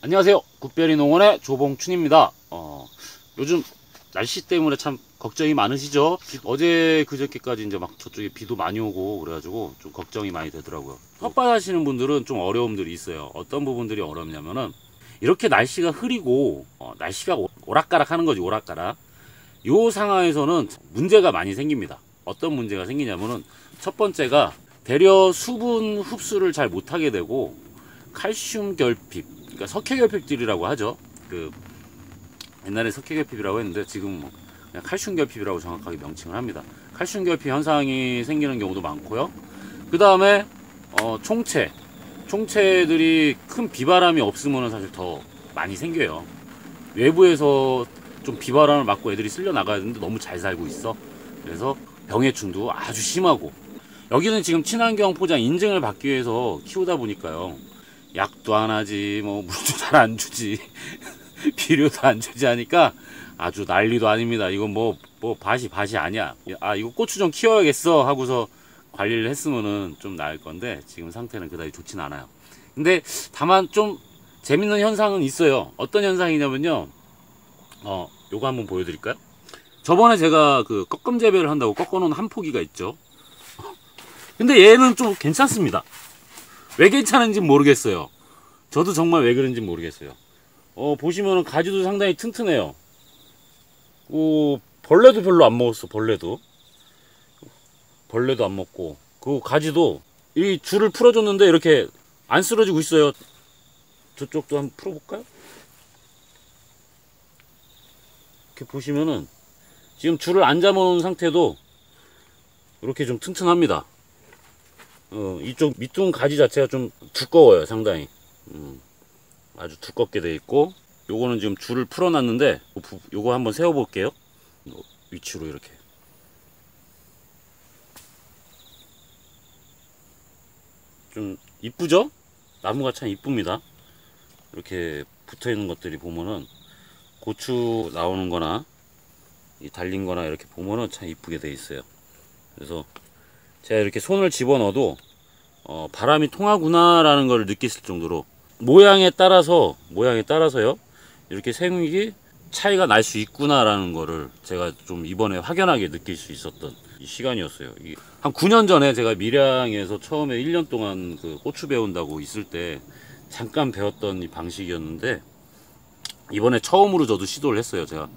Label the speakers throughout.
Speaker 1: 안녕하세요. 굿베리 농원의 조봉춘입니다. 요즘 날씨 때문에 참 걱정이 많으시죠? 어제 그저께까지 이제 막 저쪽에 비도 많이 오고 그래가지고 좀 걱정이 많이 되더라고요. 텃밭 하시는 분들은 좀 어려움들이 있어요. 어떤 부분들이 어렵냐면은 이렇게 날씨가 흐리고 날씨가 오락가락 하는 거지, 오락가락. 요 상황에서는 문제가 많이 생깁니다. 어떤 문제가 생기냐면은 첫 번째가 대려 수분 흡수를 잘 못하게 되고 칼슘 결핍, 그러니까 석회 결핍들이라고 하죠. 그 옛날에 석회 결핍이라고 했는데 지금 뭐 그냥 칼슘 결핍이라고 정확하게 명칭을 합니다. 칼슘 결핍 현상이 생기는 경우도 많고요. 그 다음에 총체들이 큰 비바람이 없으면 사실 더 많이 생겨요. 외부에서 좀 비바람을 맞고 애들이 쓸려 나가야 되는데 너무 잘 살고 있어. 그래서 병해충도 아주 심하고, 여기는 지금 친환경 포장 인증을 받기 위해서 키우다 보니까요, 약도 안 하지, 뭐 물도 잘 안 주지, 비료도 안 주지 하니까 아주 난리도 아닙니다. 이건 뭐 밭이 아니야. 아, 이거 고추 좀 키워야겠어 하고서 관리를 했으면은 좀 나을 건데 지금 상태는 그다지 좋진 않아요. 근데 다만 좀 재밌는 현상은 있어요. 어떤 현상이냐면요, 요거 한번 보여드릴까요? 저번에 제가 그 꺾음 재배를 한다고 꺾어놓은 한 포기가 있죠. 근데 얘는 좀 괜찮습니다. 왜 괜찮은지 모르겠어요. 저도 정말 왜 그런지 모르겠어요. 보시면은 가지도 상당히 튼튼해요. 벌레도 별로 안 먹었어. 벌레도 안 먹고, 그 가지도 이 줄을 풀어줬는데 이렇게 안 쓰러지고 있어요. 저쪽도 한번 풀어볼까요? 이렇게 보시면은 지금 줄을 안 잡아놓은 상태도 이렇게 좀 튼튼합니다. 이쪽 밑둥 가지 자체가 좀 두꺼워요. 상당히 아주 두껍게 돼 있고, 요거는 지금 줄을 풀어놨는데 요거 한번 세워 볼게요. 위치로 이렇게 좀 이쁘죠? 나무가 참 이쁩니다. 이렇게 붙어 있는 것들이 보면은 고추 나오는 거나 달린 거나 이렇게 보면은 참 이쁘게 돼 있어요. 그래서 제가 이렇게 손을 집어넣어도 바람이 통하구나 라는 걸 느끼실 정도로 모양에 따라서요, 이렇게 생육이 차이가 날 수 있구나 라는 거를 제가 좀 이번에 확연하게 느낄 수 있었던 이 시간이었어요. 한 9년 전에 제가 밀양에서 처음에 1년 동안 그 고추 배운다고 있을 때 잠깐 배웠던 이 방식이었는데, 이번에 처음으로 저도 시도를 했어요. 제가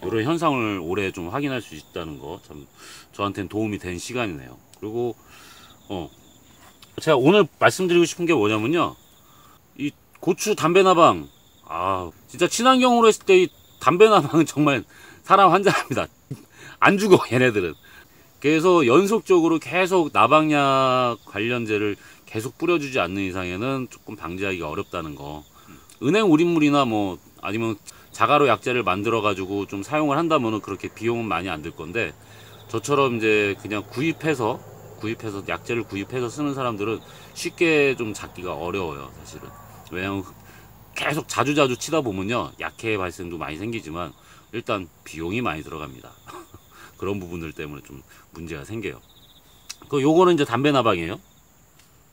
Speaker 1: 이런 현상을 올해 좀 확인할 수 있다는 거 참 저한테는 도움이 된 시간이네요. 그리고 제가 오늘 말씀드리고 싶은 게 뭐냐면요, 이 고추 담배나방, 진짜 친환경으로 했을 때 이 담배나방은 정말 사람 환장합니다. 안 죽어 얘네들은. 그래서 연속적으로 계속 나방약 관련제를 계속 뿌려주지 않는 이상에는 조금 방지하기가 어렵다는 거. 은행 우린물이나 뭐 아니면 자가로 약재를 만들어 가지고 좀 사용을 한다면은 그렇게 비용은 많이 안 들 건데, 저처럼 이제 그냥 구입해서 약재를 구입해서 쓰는 사람들은 쉽게 좀 잡기가 어려워요, 사실은. 왜냐면 계속 자주자주 치다 보면요, 약해 발생도 많이 생기지만 일단 비용이 많이 들어갑니다. 그런 부분들 때문에 좀 문제가 생겨요. 요거는 이제 담배 나방이에요.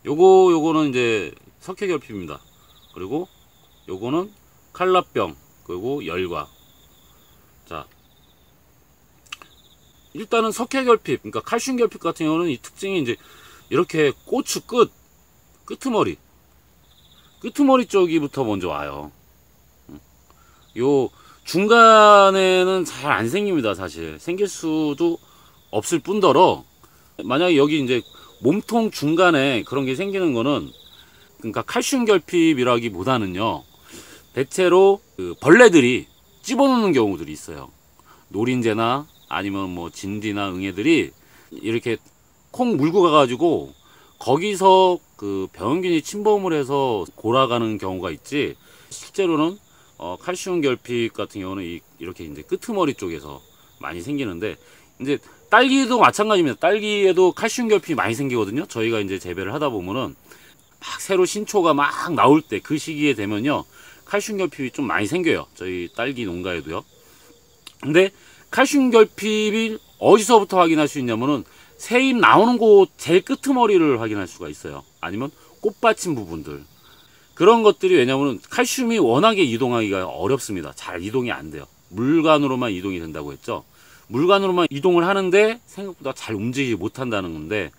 Speaker 1: 요거는 이제 석회 결핍입니다. 그리고 요거는 칼라병, 그리고 열과. 자, 일단은 석회 결핍, 그러니까 칼슘 결핍 같은 경우는 이 특징이 이제 이렇게 고추 끄트머리 쪽이부터 먼저 와요. 요 중간에는 잘 안 생깁니다. 사실 생길 수도 없을 뿐더러, 만약에 여기 이제 몸통 중간에 그런 게 생기는 거는, 그러니까 칼슘 결핍이라기보다는요, 대체로 그 벌레들이 집어넣는 경우들이 있어요. 노린재나 아니면 뭐 진디나 응애들이 이렇게 콩 물고 가가지고 거기서 그 병균이 침범을 해서 골아가는 경우가 있지, 실제로는 칼슘 결핍 같은 경우는 이렇게 이제 끄트머리 쪽에서 많이 생기는데, 이제 딸기도 마찬가지입니다. 딸기에도 칼슘 결핍이 많이 생기거든요. 저희가 이제 재배를 하다 보면은 막 새로 신초가 막 나올 때 그 시기에 되면요, 칼슘 결핍이 좀 많이 생겨요. 저희 딸기 농가에도요. 근데 칼슘 결핍이 어디서부터 확인할 수 있냐면은 새잎 나오는 곳 제일 끄트머리를 확인할 수가 있어요. 아니면 꽃받침 부분들. 그런 것들이 왜냐면 칼슘이 워낙에 이동하기가 어렵습니다. 잘 이동이 안 돼요. 물관으로만 이동이 된다고 했죠. 물관으로만 이동을 하는데 생각보다 잘 움직이지 못한다는 건데,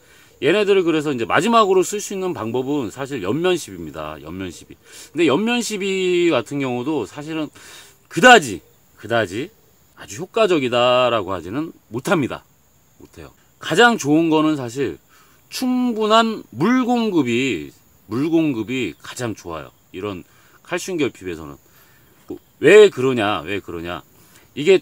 Speaker 1: 얘네들을 그래서 이제 마지막으로 쓸 수 있는 방법은 사실 연면시비입니다. 연면시비. 근데 연면시비 같은 경우도 사실은 그다지 아주 효과적이다라고 하지는 못합니다. 못해요. 가장 좋은 거는 사실 충분한 물 공급이 가장 좋아요. 이런 칼슘 결핍에서는. 왜 그러냐? 이게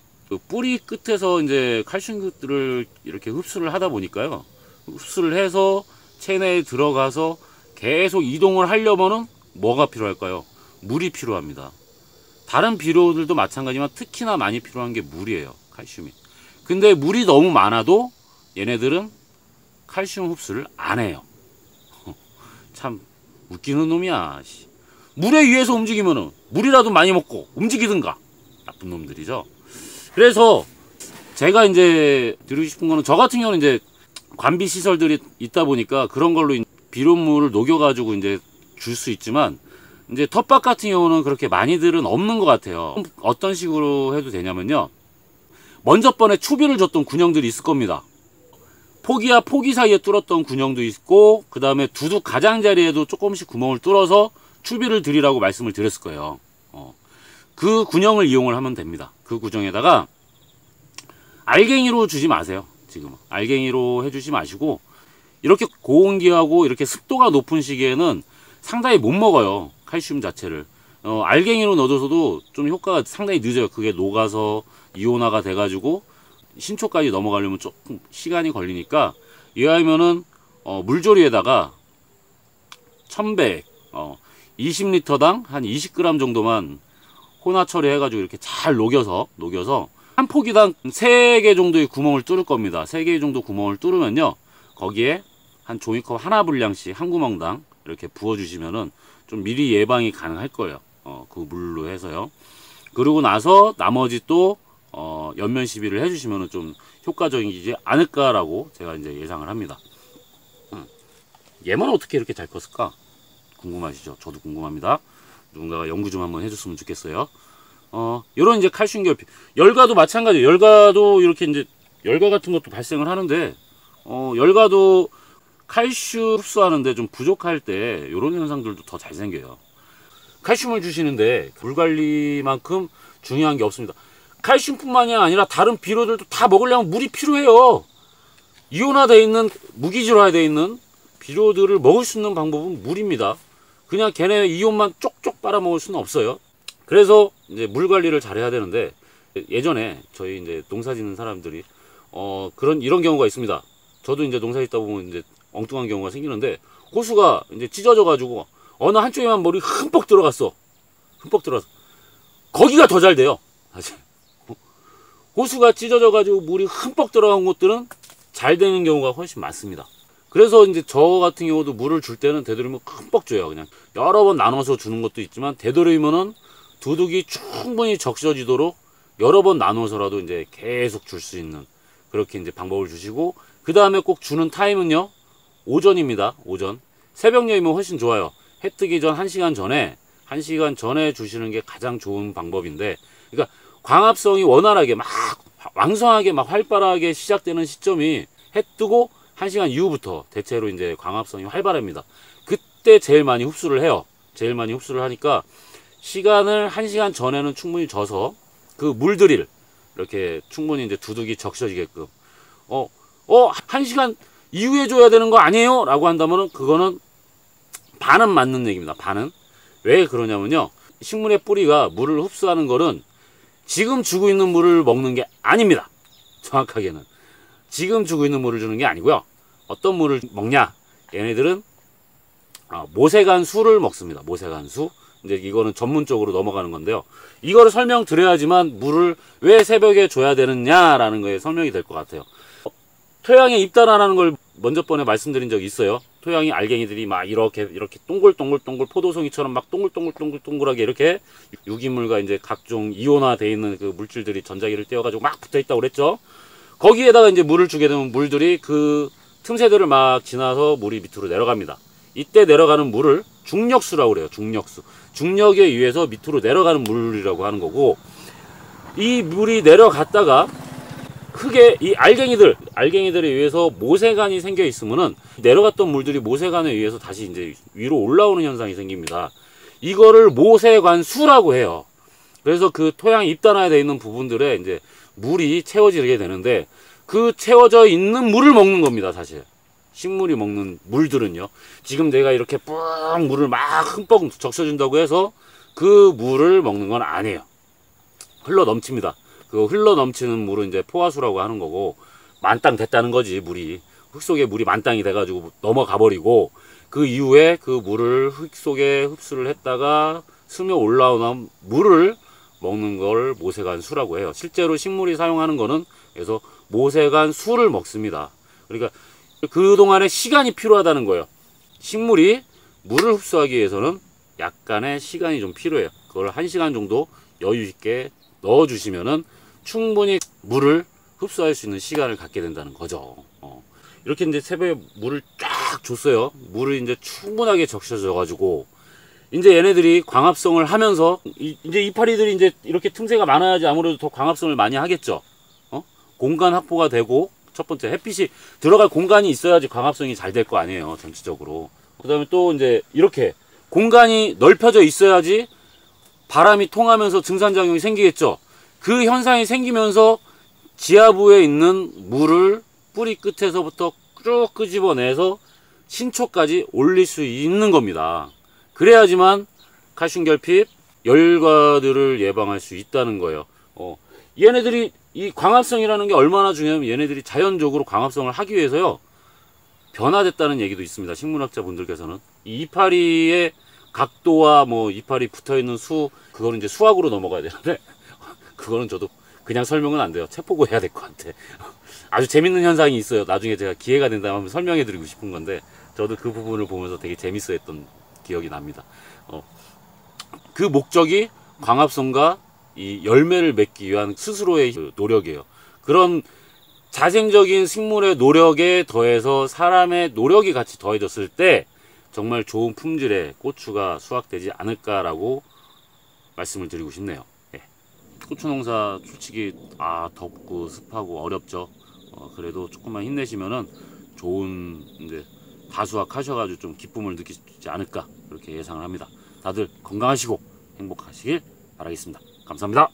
Speaker 1: 뿌리 끝에서 이제 칼슘들을 이렇게 흡수를 하다 보니까요. 흡수를 해서 체내에 들어가서 계속 이동을 하려면은 뭐가 필요할까요? 물이 필요합니다. 다른 비료들도 마찬가지지만 특히나 많이 필요한 게 물이에요. 칼슘이. 근데 물이 너무 많아도 얘네들은 칼슘 흡수를 안 해요. 참 웃기는 놈이야. 물에 의해서 움직이면은 물이라도 많이 먹고 움직이든가. 나쁜 놈들이죠. 그래서 제가 이제 드리고 싶은 거는, 저 같은 경우는 이제 관비 시설들이 있다 보니까 그런 걸로 비료물을 녹여가지고 이제 줄 수 있지만, 이제 텃밭 같은 경우는 그렇게 많이들은 없는 것 같아요. 어떤 식으로 해도 되냐면요. 먼저 번에 초비를 줬던 군형들이 있을 겁니다. 포기와 포기 사이에 뚫었던 군형도 있고, 그 다음에 두둑 가장자리에도 조금씩 구멍을 뚫어서 추비를 드리라고 말씀을 드렸을 거예요. 그 군형을 이용을 하면 됩니다. 그 구정에다가 알갱이로 주지 마세요. 지금 알갱이로 해주지 마시고, 이렇게 고온기하고 이렇게 습도가 높은 시기에는 상당히 못 먹어요. 칼슘 자체를. 알갱이로 넣어줘서도 좀 효과가 상당히 늦어요. 그게 녹아서 이온화가 돼가지고 신초까지 넘어가려면 조금 시간이 걸리니까, 이왕이면은 물조리에다가 1100 20리터당 한 20g 정도만 혼화 처리해가지고 이렇게 잘 녹여서 한 포기당 3개 정도의 구멍을 뚫을 겁니다. 3개 정도 구멍을 뚫으면요, 거기에 한 종이컵 하나 분량씩 한 구멍당 이렇게 부어주시면은 좀 미리 예방이 가능할 거예요. 그 물로 해서요. 그러고 나서 나머지 또 연면 시비를 해주시면은 좀 효과적이지 않을까라고 제가 이제 예상을 합니다. 얘만 어떻게 이렇게 잘 컸을까? 궁금하시죠? 저도 궁금합니다. 누군가가 연구 좀 한번 해줬으면 좋겠어요. 요런 이제 칼슘 결핍. 열과도 마찬가지예요. 열과도 이렇게 이제 열과 같은 것도 발생을 하는데, 열과도 칼슘 흡수하는데 좀 부족할 때 요런 현상들도 더 잘 생겨요. 칼슘을 주시는데 물 관리만큼 중요한 게 없습니다. 칼슘뿐만이 아니라 다른 비료들도 다 먹으려면 물이 필요해요. 이온화되어 있는, 무기질화되어 있는 비료들을 먹을 수 있는 방법은 물입니다. 그냥 걔네 이온만 쪽쪽 빨아먹을 수는 없어요. 그래서 이제 물 관리를 잘 해야 되는데, 예전에 저희 이제 농사 짓는 사람들이 이런 경우가 있습니다. 저도 이제 농사 짓다 보면 이제 엉뚱한 경우가 생기는데, 호수가 이제 찢어져 가지고 어느 한쪽에만 물이 흠뻑 들어갔어. 거기가 더 잘 돼요. 사실 호수가 찢어져 가지고 물이 흠뻑 들어간 곳들은 잘 되는 경우가 훨씬 많습니다. 그래서 이제 저 같은 경우도 물을 줄 때는 되도록이면 흠뻑 줘요. 그냥 여러 번 나눠서 주는 것도 있지만, 되도록이면은 두둑이 충분히 적셔지도록 여러 번 나눠서라도 이제 계속 줄 수 있는 그렇게 이제 방법을 주시고, 그 다음에 꼭 주는 타임은요, 오전입니다. 오전. 새벽녘이면 훨씬 좋아요. 해 뜨기 전 1시간 전에 주시는 게 가장 좋은 방법인데, 그러니까 광합성이 원활하게 막 왕성하게 막 활발하게 시작되는 시점이 해 뜨고 1시간 이후부터 대체로 이제 광합성이 활발합니다. 그때 제일 많이 흡수를 해요. 제일 많이 흡수를 하니까 시간을 1시간 전에는 충분히 져서 그 물들일 이렇게 충분히 이제 두둑이 적셔지게끔 1시간 이후에 줘야 되는 거 아니에요? 라고 한다면은 그거는 반은 맞는 얘기입니다. 반은. 왜 그러냐면요, 식물의 뿌리가 물을 흡수하는 거는 지금 주고 있는 물을 먹는 게 아닙니다. 정확하게는 지금 주고 있는 물을 주는 게 아니고요. 어떤 물을 먹냐, 얘네들은 모세간수를 먹습니다. 모세간수. 이제 이거는 전문적으로 넘어가는 건데요, 이거를 설명드려야지만 물을 왜 새벽에 줘야 되느냐라는 거에 설명이 될 것 같아요. 토양에 입단하라는 걸 먼저 번에 말씀드린 적이 있어요. 토양이 알갱이들이 막 이렇게 동글동글 포도송이처럼 막 동글동글하게 이렇게 유기물과 이제 각종 이온화되어 있는 그 물질들이 전자기를 떼어가지고 막 붙어 있다고 그랬죠. 거기에다가 이제 물을 주게 되면 물들이 그 틈새들을 막 지나서 물이 밑으로 내려갑니다. 이때 내려가는 물을 중력수라고 그래요. 중력수. 중력에 의해서 밑으로 내려가는 물이라고 하는 거고, 이 물이 내려갔다가 크게 이 알갱이들에 의해서 모세관이 생겨 있으면은 내려갔던 물들이 모세관에 의해서 다시 이제 위로 올라오는 현상이 생깁니다. 이거를 모세관수라고 해요. 그래서 그 토양 입단화되어 있는 부분들에 이제 물이 채워지게 되는데, 그 채워져 있는 물을 먹는 겁니다. 사실 식물이 먹는 물들은요, 지금 내가 이렇게 뿡 물을 막 흠뻑 적셔준다고 해서 그 물을 먹는 건 아니에요. 흘러 넘칩니다. 그 흘러 넘치는 물은 이제 포화수라고 하는 거고, 만땅 됐다는 거지. 물이 흙 속에 물이 만땅이 돼가지고 넘어가 버리고, 그 이후에 그 물을 흙 속에 흡수를 했다가 스며 올라오는 물을 먹는 걸 모세관수라고 해요. 실제로 식물이 사용하는 거는 그래서 모세관수를 먹습니다. 그러니까 그동안에 시간이 필요하다는 거예요. 식물이 물을 흡수하기 위해서는 약간의 시간이 좀 필요해요. 그걸 1시간 정도 여유 있게 넣어 주시면은 충분히 물을 흡수할 수 있는 시간을 갖게 된다는 거죠. 이렇게 이제 새벽에 물을 쫙 줬어요. 물을 이제 충분하게 적셔져 가지고 이제 얘네들이 광합성을 하면서 이제 이파리들이 이제 이렇게 틈새가 많아야지 아무래도 더 광합성을 많이 하겠죠. 공간 확보가 되고, 첫 번째 햇빛이 들어갈 공간이 있어야지 광합성이 잘 될 거 아니에요, 전체적으로. 그 다음에 또 이제 이렇게 공간이 넓혀져 있어야지 바람이 통하면서 증산작용이 생기겠죠. 그 현상이 생기면서 지하부에 있는 물을 뿌리 끝에서부터 쭉 끄집어내서 신초까지 올릴 수 있는 겁니다. 그래야지만 칼슘 결핍, 열과들을 예방할 수 있다는 거예요. 얘네들이 이 광합성이라는 게 얼마나 중요하면, 얘네들이 자연적으로 광합성을 하기 위해서요, 변화됐다는 얘기도 있습니다. 식물학자 분들께서는 이 이파리의 각도와 뭐 이파리 붙어있는 수, 그거는 이제 수학으로 넘어가야 되는데 그거는 저도 그냥 설명은 안 돼요. 책 보고 해야 될 것 같아. 아주 재밌는 현상이 있어요. 나중에 제가 기회가 된다면 한번 설명해 드리고 싶은 건데, 저도 그 부분을 보면서 되게 재밌어 했던 기억이 납니다. 그 목적이 광합성과 이 열매를 맺기 위한 스스로의 그 노력이에요. 그런 자생적인 식물의 노력에 더해서 사람의 노력이 같이 더해졌을 때 정말 좋은 품질의 고추가 수확되지 않을까라고 말씀을 드리고 싶네요. 예. 고추 농사 솔직히 덥고 습하고 어렵죠. 그래도 조금만 힘내시면은 좋은 이제 다수확 하셔가지고 좀 기쁨을 느끼지 않을까, 그렇게 예상을 합니다. 다들 건강하시고 행복하시길 바라겠습니다. 감사합니다.